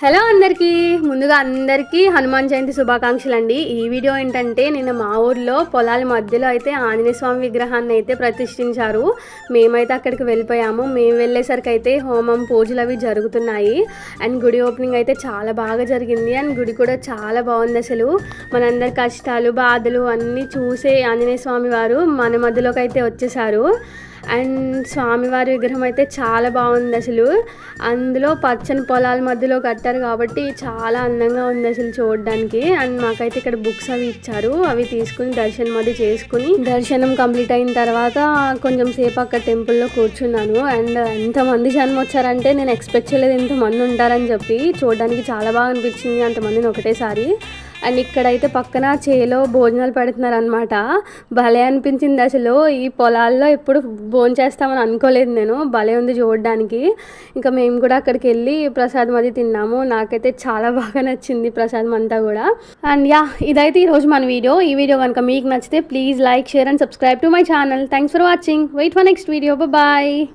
Hello అందరికీ ముందుగా అందరికీ హనుమాన్ జయంతి శుభాకాంక్షలు అండి. ఈ వీడియో ఏంటంటే నిన్న మా ఊర్లో పొలాల మధ్యలో అయితే ఆంజనేయ స్వామి విగ్రహాన్ని అయితే ప్రతిష్ఠించారు. మేమైతే అక్కడికి వెళ్ళిపోయాము. మేము వెళ్ళేసరికి అయితే హోమం పూజలు అవి జరుగుతున్నాయి. అండ్ గుడి ఓపెనింగ్ అయితే చాలా బాగా జరిగింది. అండ్ గుడి కూడా చాలా బాగుంది. అసలు మనందరి కష్టాలు బాధలు అన్నీ చూసే ఆంజనేయ స్వామి వారు మన మధ్యలోకి అయితే వచ్చేసారు. అండ్ స్వామివారి విగ్రహం అయితే చాలా బాగుంది. అసలు అందులో పచ్చని పొలాల మధ్యలో కట్టారు కాబట్టి చాలా అందంగా ఉంది అసలు చూడడానికి. అండ్ మాకైతే ఇక్కడ బుక్స్ అవి ఇచ్చారు. అవి తీసుకుని దర్శనం అది చేసుకుని దర్శనం కంప్లీట్ అయిన తర్వాత కొంచెం సేపు అక్కడ టెంపుల్లో కూర్చున్నాను. అండ్ ఎంతమంది జనం వచ్చారంటే నేను ఎక్స్పెక్ట్ చేయలేదు ఇంతమంది ఉంటారని చెప్పి. చూడడానికి చాలా బాగా అనిపించింది అంతమందిని ఒకటేసారి. అండ్ ఇక్కడైతే పక్కన చేలో భోజనాలు పెడుతున్నారు అనమాట. భలే అనిపించింది అసలు. ఈ పొలాల్లో ఎప్పుడు భోజనం చేస్తామని అనుకోలేదు నేను. భలే ఉంది చూడడానికి. ఇంకా మేము కూడా అక్కడికి వెళ్ళి ప్రసాదం అది తిన్నాము. నాకైతే చాలా బాగా నచ్చింది ప్రసాదం అంతా కూడా. అండ్ ఇదైతే ఈరోజు మన వీడియో. ఈ వీడియో కనుక మీకు నచ్చితే please like, share and subscribe to my channel. Thanks for watching. Wait for next video. Bye.